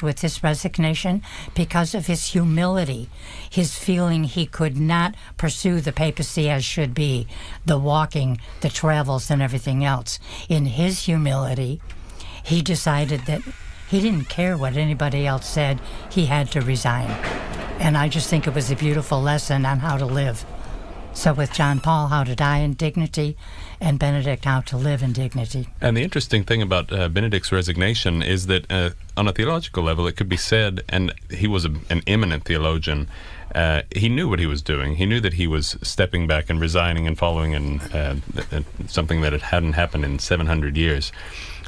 with his resignation because of his humility, his feeling he could not pursue the papacy as should be, the walking, the travels, and everything else. In his humility, he decided that he didn't care what anybody else said, he had to resign. And I just think it was a beautiful lesson on how to live. So with John Paul, how to die in dignity, and Benedict, how to live in dignity. And the interesting thing about Benedict's resignation is that on a theological level, it could be said, and he was an eminent theologian, he knew what he was doing. He knew that he was stepping back and resigning and following in something that hadn't happened in 700 years.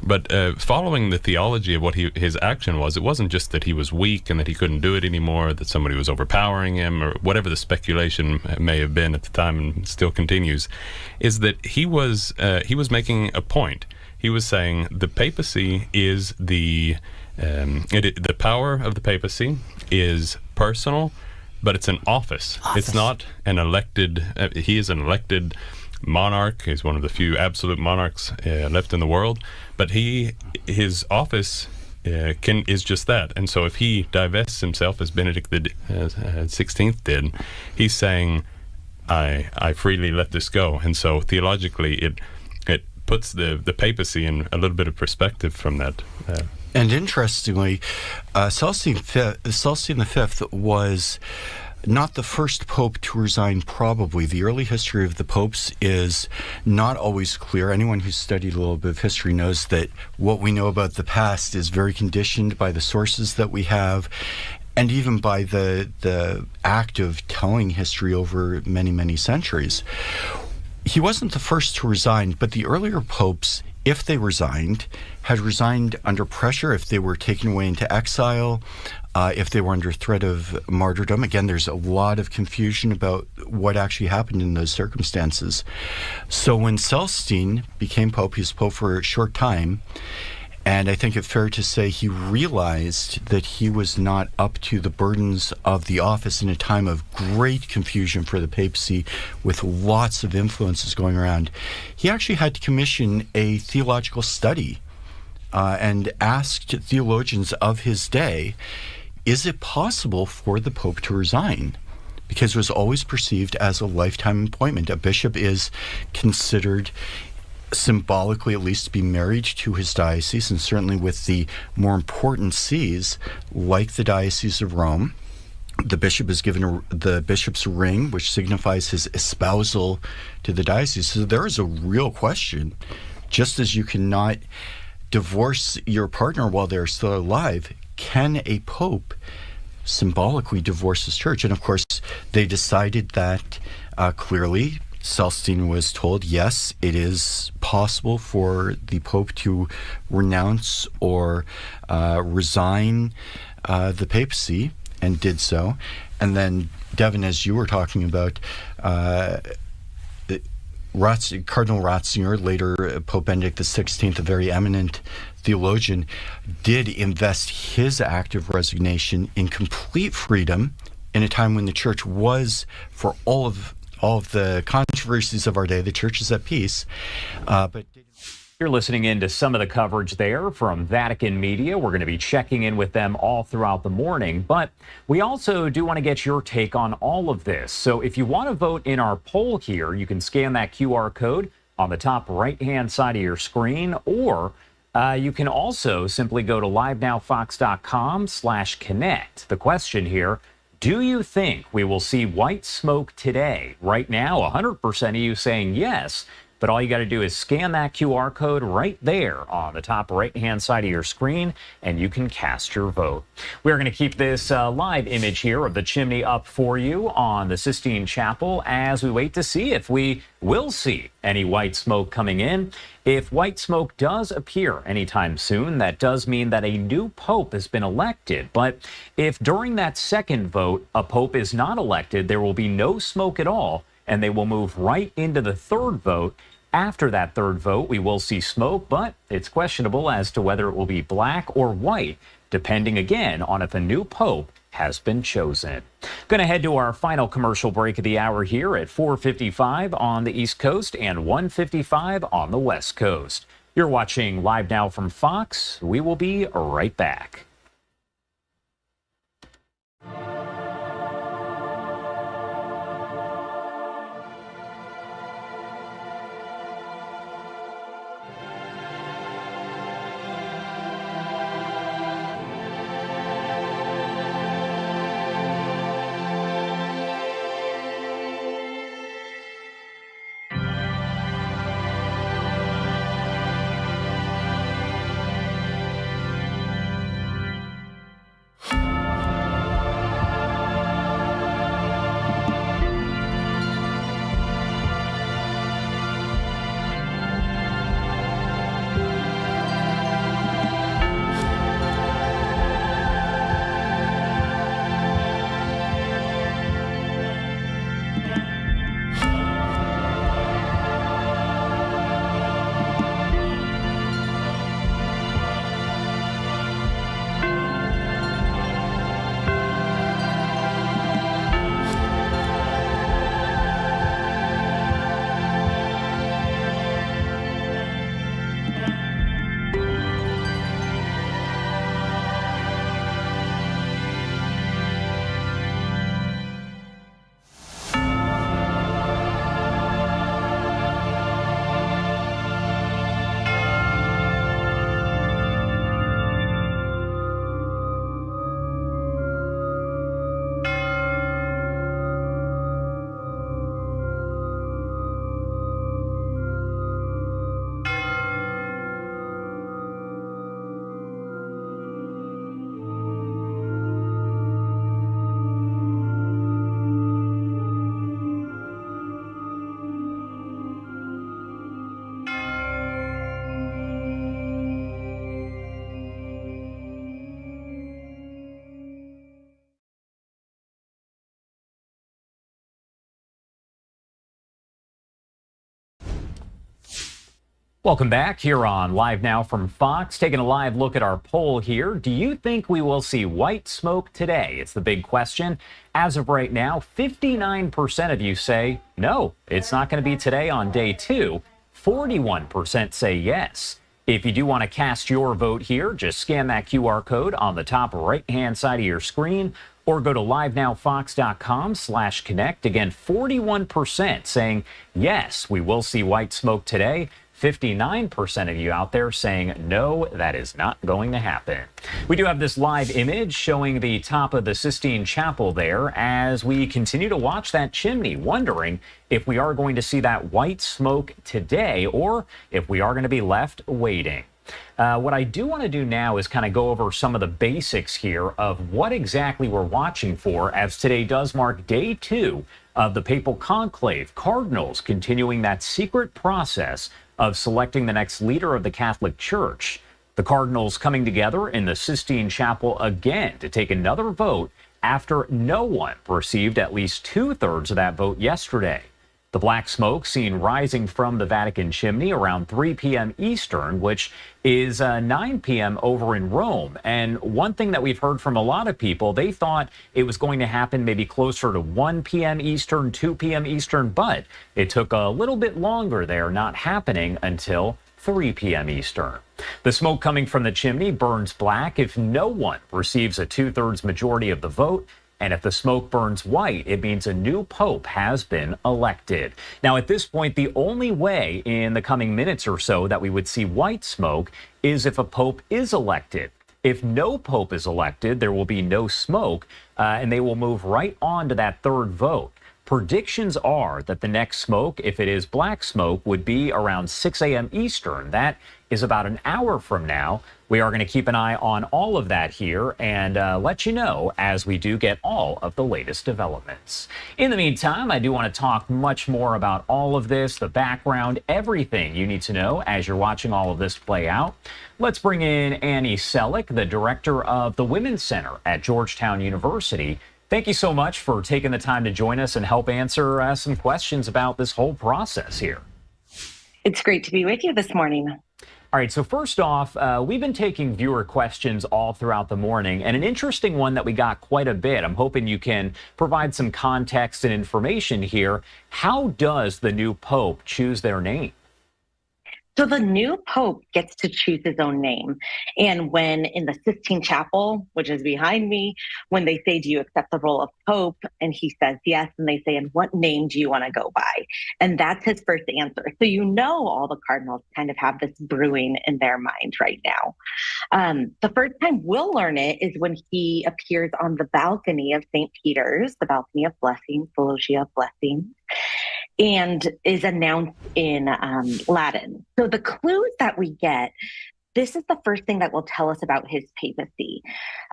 But following the theology of what his action was, it wasn't just that he was weak and that he couldn't do it anymore, that somebody was overpowering him, or whatever the speculation may have been at the time and still continues, is that he was making a point. He was saying the papacy is the power of the papacy is personal, but it's an office. It's not an elected. He is an elected monarch. He's one of the few absolute monarchs left in the world, but his office is just that. And so if he divests himself, as Benedict the 16th did, he's saying, I freely let this go. And so theologically it puts the papacy in a little bit of perspective from that. And interestingly, Celestine V was not the first pope to resign, probably. The early history of the popes is not always clear. Anyone who's studied a little bit of history knows that what we know about the past is very conditioned by the sources that we have, and even by the act of telling history over many, many centuries. He wasn't the first to resign, but the earlier popes, if they resigned, had resigned under pressure, if they were taken away into exile, if they were under threat of martyrdom. Again, there's a lot of confusion about what actually happened in those circumstances. So when Celestine became pope, he was pope for a short time, and I think it's fair to say he realized that he was not up to the burdens of the office in a time of great confusion for the papacy, with lots of influences going around. He actually had to commission a theological study and asked theologians of his day, is it possible for the Pope to resign? Because it was always perceived as a lifetime appointment. A bishop is considered symbolically, at least, to be married to his diocese, and certainly with the more important sees, like the Diocese of Rome, the bishop is given the bishop's ring, which signifies his espousal to the diocese. So there is a real question. Just as you cannot divorce your partner while they're still alive, can a pope symbolically divorce his church? And of course, they decided that clearly. Celestine was told, yes, it is possible for the Pope to renounce or resign the papacy, and did so. And then, Devin, as you were talking about, Cardinal Ratzinger, later Pope Benedict XVI, a very eminent theologian, did invest his act of resignation in complete freedom in a time when the church was, for all of the controversies of our day, the church is at peace. But you're listening in to some of the coverage there from Vatican Media. We're going to be checking in with them all throughout the morning, but we also do want to get your take on all of this. So if you want to vote in our poll here, you can scan that QR code on the top right-hand side of your screen, or you can also simply go to livenowfox.com/connect. The question here: do you think we will see white smoke today? Right now, 100% of you saying yes, but all you got to do is scan that QR code right there on the top right-hand side of your screen, and you can cast your vote. We're going to keep this live image here of the chimney up for you on the Sistine Chapel as we wait to see if we will see any white smoke coming in. If white smoke does appear anytime soon, that does mean that a new pope has been elected. But if during that second vote a pope is not elected, there will be no smoke at all, and they will move right into the third vote. After that third vote, we will see smoke, but it's questionable as to whether it will be black or white, depending again on if a new pope has been chosen. Going to head to our final commercial break of the hour here at 4:55 on the East Coast and 1:55 on the West Coast. You're watching Live Now from Fox. We will be right back. Welcome back here on Live Now from Fox. Taking a live look at our poll here. Do you think we will see white smoke today? It's the big question. As of right now, 59% of you say no, it's not going to be today on day 2. 41% say yes. If you do want to cast your vote here, just scan that QR code on the top right-hand side of your screen or go to livenowfox.com/connect. Again, 41% saying yes, we will see white smoke today. 59% of you out there saying no, that is not going to happen. We do have this live image showing the top of the Sistine Chapel there as we continue to watch that chimney, wondering if we are going to see that white smoke today or if we are going to be left waiting. What I do want to do now is kind of go over some of the basics here of what exactly we're watching for, as today does mark day 2 of the papal conclave. Cardinals continuing that secret process of selecting the next leader of the Catholic Church. The cardinals coming together in the Sistine Chapel again to take another vote after no one received at least 2/3 of that vote yesterday. The black smoke seen rising from the Vatican chimney around 3 p.m. Eastern, which is 9 p.m. over in Rome. And one thing that we've heard from a lot of people, they thought it was going to happen maybe closer to 1 p.m. Eastern, 2 p.m. Eastern, but it took a little bit longer there, not happening until 3 p.m. Eastern. The smoke coming from the chimney burns black if no one receives a 2/3 majority of the vote. And if the smoke burns white, it means a new pope has been elected. Now, at this point, the only way in the coming minutes or so that we would see white smoke is if a pope is elected. If no pope is elected, there will be no smoke, and they will move right on to that 3rd vote. Predictions are that the next smoke, if it is black smoke, would be around 6 a.m. Eastern. That is about an hour from now. We are going to keep an eye on all of that here and let you know as we do get all of the latest developments. In the meantime, I do want to talk much more about all of this, the background, everything you need to know as you're watching all of this play out. Let's bring in Annie Selleck, the director of the Women's Center at Georgetown University. Thank you so much for taking the time to join us and help answer some questions about this whole process here. It's great to be with you this morning. All right, so first off, we've been taking viewer questions all throughout the morning, and an interesting one that we got quite a bit. I'm hoping you can provide some context and information here. How does the new pope choose their name? So the new pope gets to choose his own name. And when in the Sistine Chapel, which is behind me, when they say, do you accept the role of pope? And he says yes. And they say, and what name do you want to go by? And that's his first answer. So you know all the cardinals kind of have this brewing in their mind right now. The first time we'll learn it is when he appears on the balcony of St. Peter's, the balcony of blessings, the loggia of blessings, and is announced in Latin. So the clues that we get, this is the first thing that will tell us about his papacy.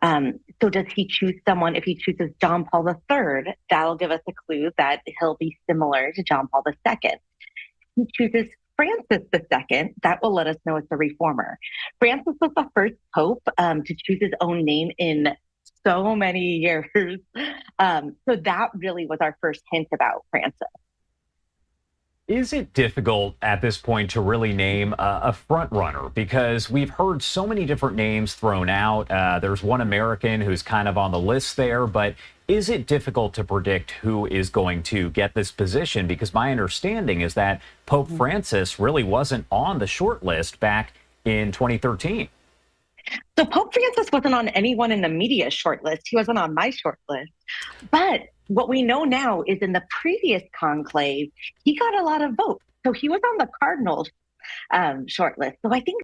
So does he choose someone? If he chooses John Paul III, that'll give us a clue that he'll be similar to John Paul II. If he chooses Francis II, that will let us know it's a reformer. Francis was the first pope to choose his own name in so many years. So that really was our first hint about Francis. Is it difficult at this point to really name a front runner? Because we've heard so many different names thrown out. There's one American who's kind of on the list there, but is it difficult to predict who is going to get this position? Because my understanding is that Pope Francis really wasn't on the short list back in 2013. So Pope Francis wasn't on anyone in the media short list. He wasn't on my short list. But what we know now is in the previous conclave, he got a lot of votes. So he was on the Cardinals short list. So I think